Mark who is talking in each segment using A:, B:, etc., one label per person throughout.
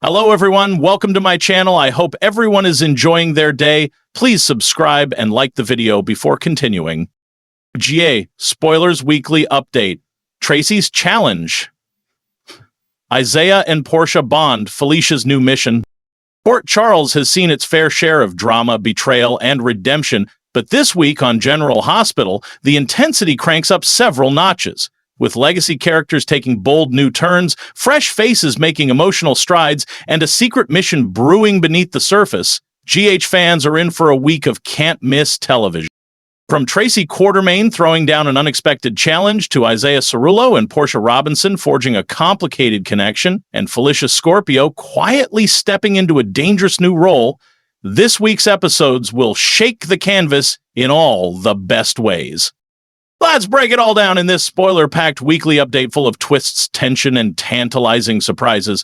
A: Hello, everyone. Welcome to my channel. I hope everyone is enjoying their day. Please subscribe and like the video before continuing. GA, Spoilers Weekly Update. Tracy's Challenge. Isaiah and Portia bond, Felicia's new mission. Port Charles has seen its fair share of drama, betrayal, and redemption, but this week on General Hospital, the intensity cranks up several notches. With legacy characters taking bold new turns, fresh faces making emotional strides, and a secret mission brewing beneath the surface, GH fans are in for a week of can't-miss television. From Tracy Quartermain throwing down an unexpected challenge to Isaiah Cerullo and Portia Robinson forging a complicated connection, and Felicia Scorpio quietly stepping into a dangerous new role, this week's episodes will shake the canvas in all the best ways. Let's break it all down in this spoiler-packed weekly update full of twists, tension, and tantalizing surprises.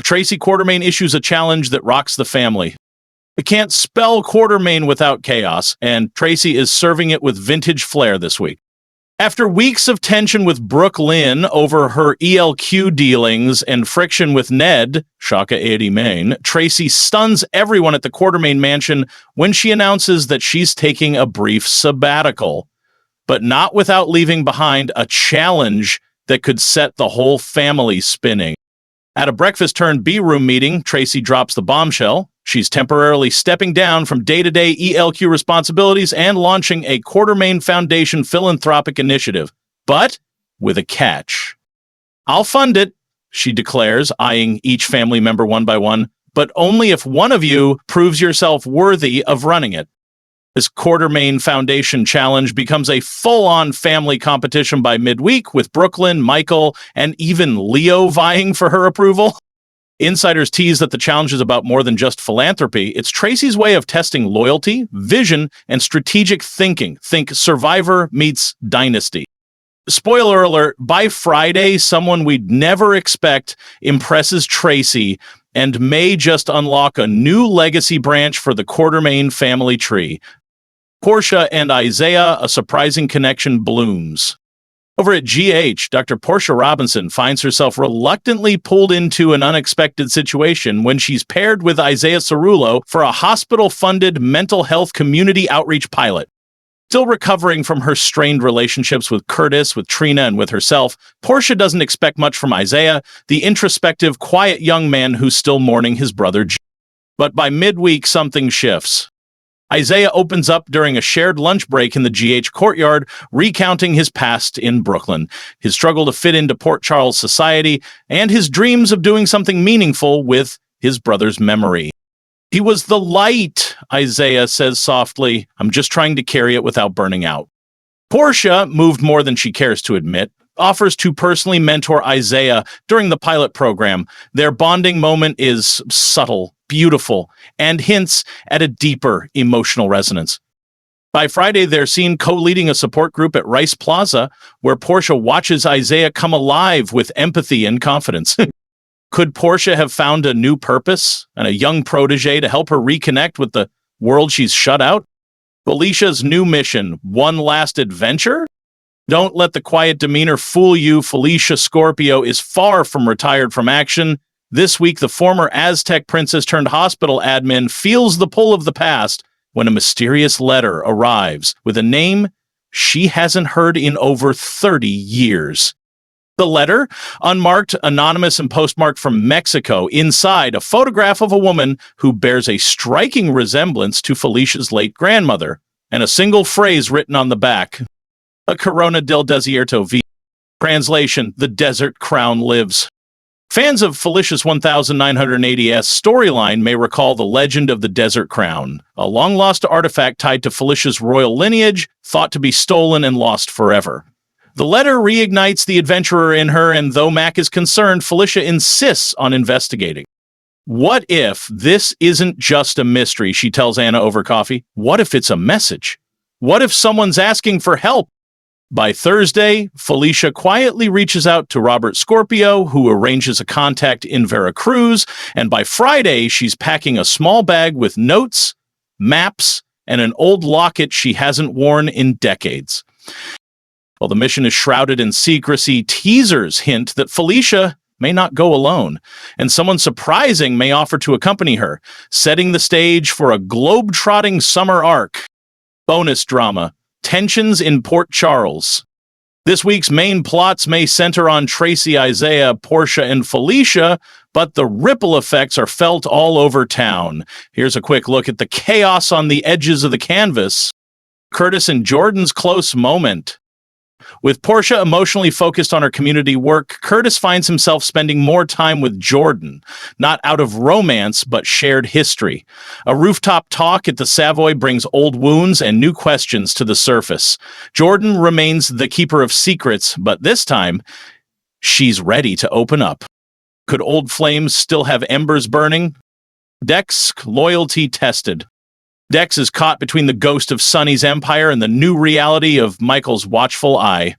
A: Tracy Quartermain issues a challenge that rocks the family. I can't spell Quartermain without chaos, and Tracy is serving it with vintage flair this week. After weeks of tension with Brooke Lynn over her ELQ dealings and friction with Ned, Shaka Eddie Main, Tracy stuns everyone at the Quartermain mansion when she announces that she's taking a brief sabbatical, but not without leaving behind a challenge that could set the whole family spinning. At a breakfast-turned-B-room meeting, Tracy drops the bombshell. She's temporarily stepping down from day-to-day ELQ responsibilities and launching a Quartermain Foundation philanthropic initiative, but with a catch. "I'll fund it," she declares, eyeing each family member one by one, "but only if one of you proves yourself worthy of running it." This Quartermain Foundation challenge becomes a full-on family competition by midweek, with Brooklyn, Michael, and even Leo vying for her approval. Insiders tease that the challenge is about more than just philanthropy. It's Tracy's way of testing loyalty, vision, and strategic thinking. Think Survivor meets Dynasty. Spoiler alert, by Friday, someone we'd never expect impresses Tracy and may just unlock a new legacy branch for the Quartermain family tree. Portia and Isaiah, a surprising connection blooms. Over at GH, Dr. Portia Robinson finds herself reluctantly pulled into an unexpected situation when she's paired with Isaiah Cerullo for a hospital-funded mental health community outreach pilot. Still recovering from her strained relationships with Curtis, with Trina, and with herself, Portia doesn't expect much from Isaiah, the introspective, quiet young man who's still mourning his brother. But by midweek, something shifts. Isaiah opens up during a shared lunch break in the GH courtyard, recounting his past in Brooklyn, his struggle to fit into Port Charles society, and his dreams of doing something meaningful with his brother's memory. "He was the light," Isaiah says softly. "I'm just trying to carry it without burning out." Portia, moved more than she cares to admit, offers to personally mentor Isaiah during the pilot program. Their bonding moment is subtle, beautiful, and hints at a deeper emotional resonance. By Friday, they're seen co-leading a support group at Rice Plaza, where Portia watches Isaiah come alive with empathy and confidence. Could Portia have found a new purpose and a young protege to help her reconnect with the world she's shut out? Felicia's new mission, one last adventure? Don't let the quiet demeanor fool you. Felicia Scorpio is far from retired from action. This week, the former Aztec princess turned hospital admin feels the pull of the past when a mysterious letter arrives with a name she hasn't heard in over 30 years. The letter, unmarked, anonymous, and postmarked from Mexico, inside a photograph of a woman who bears a striking resemblance to Felicia's late grandmother, and a single phrase written on the back: "A Corona del Desierto V." Translation: "The Desert Crown lives." Fans of Felicia's 1980s storyline may recall the legend of the Desert Crown, a long-lost artifact tied to Felicia's royal lineage, thought to be stolen and lost forever. The letter reignites the adventurer in her, and though Mac is concerned, Felicia insists on investigating. "What if this isn't just a mystery?" she tells Anna over coffee. "What if it's a message? What if someone's asking for help?" By Thursday, Felicia quietly reaches out to Robert Scorpio, who arranges a contact in Veracruz, and by Friday, she's packing a small bag with notes, maps, and an old locket she hasn't worn in decades. While the mission is shrouded in secrecy, teasers hint that Felicia may not go alone, and someone surprising may offer to accompany her, setting the stage for a globe-trotting summer arc. Bonus drama: tensions in Port Charles. This week's main plots may center on Tracy, Isaiah, Portia, and Felicia, but the ripple effects are felt all over town. Here's a quick look at the chaos on the edges of the canvas. Curtis and Jordan's close moment. With Portia emotionally focused on her community work, Curtis finds himself spending more time with Jordan, not out of romance, but shared history. A rooftop talk at the Savoy brings old wounds and new questions to the surface. Jordan remains the keeper of secrets, but this time, she's ready to open up. Could old flames still have embers burning? Dex, loyalty tested. Dex is caught between the ghost of Sonny's empire and the new reality of Michael's watchful eye.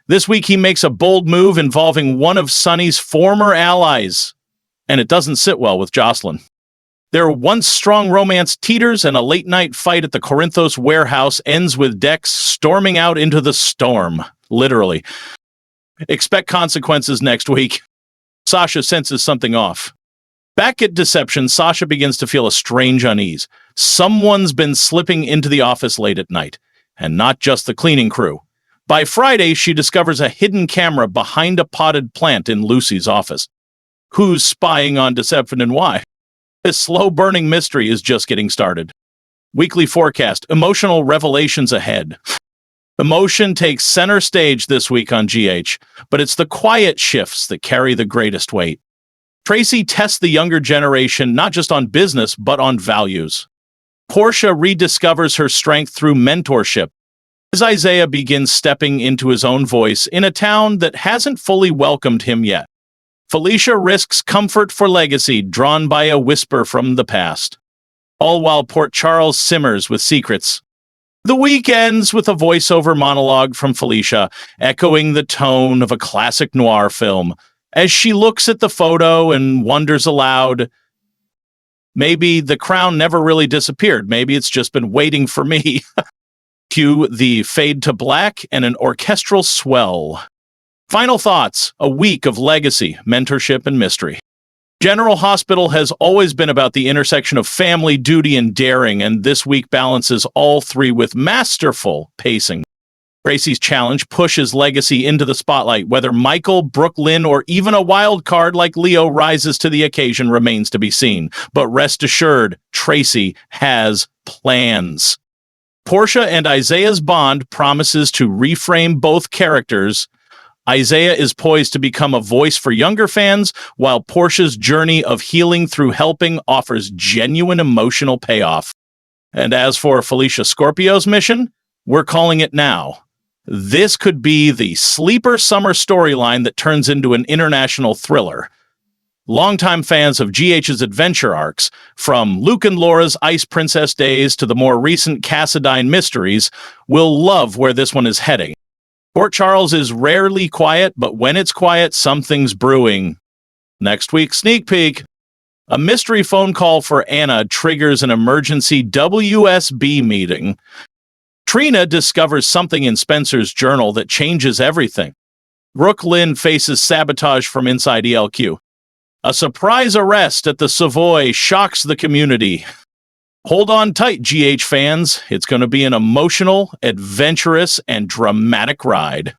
A: This week he makes a bold move involving one of Sonny's former allies, and it doesn't sit well with Jocelyn. Their once strong romance teeters, and a late-night fight at the Corinthos warehouse ends with Dex storming out into the storm, literally. Expect consequences next week. Sasha senses something off. Back at Deception, Sasha begins to feel a strange unease. Someone's been slipping into the office late at night, and not just the cleaning crew. By Friday, she discovers a hidden camera behind a potted plant in Lucy's office. Who's spying on Deception and why? This slow-burning mystery is just getting started. Weekly forecast: emotional revelations ahead. Emotion takes center stage this week on GH, but it's the quiet shifts that carry the greatest weight. Tracy tests the younger generation not just on business, but on values. Portia rediscovers her strength through mentorship, as Isaiah begins stepping into his own voice in a town that hasn't fully welcomed him yet. Felicia risks comfort for legacy, drawn by a whisper from the past. All while Port Charles simmers with secrets. The week ends with a voiceover monologue from Felicia, echoing the tone of a classic noir film, as she looks at the photo and wonders aloud, maybe the crown never really disappeared. Maybe it's just been waiting for me. Cue the fade to black and an orchestral swell. Final thoughts: a week of legacy, mentorship, and mystery. General Hospital has always been about the intersection of family, duty, and daring, and this week balances all three with masterful pacing. Tracy's challenge pushes legacy into the spotlight. Whether Michael, Brooklyn, or even a wild card like Leo rises to the occasion remains to be seen. But rest assured, Tracy has plans. Portia and Isaiah's bond promises to reframe both characters. Isaiah is poised to become a voice for younger fans, while Portia's journey of healing through helping offers genuine emotional payoff. And as for Felicia Scorpio's mission, we're calling it now. This could be the sleeper summer storyline that turns into an international thriller. Longtime fans of GH's adventure arcs, from Luke and Laura's Ice Princess days to the more recent Cassadine mysteries, will love where this one is heading. Port Charles is rarely quiet, but when it's quiet, something's brewing. Next week's sneak peek. A mystery phone call for Anna triggers an emergency WSB meeting. Trina discovers something in Spencer's journal that changes everything. Brooklyn faces sabotage from inside ELQ. A surprise arrest at the Savoy shocks the community. Hold on tight, GH fans. It's going to be an emotional, adventurous, and dramatic ride.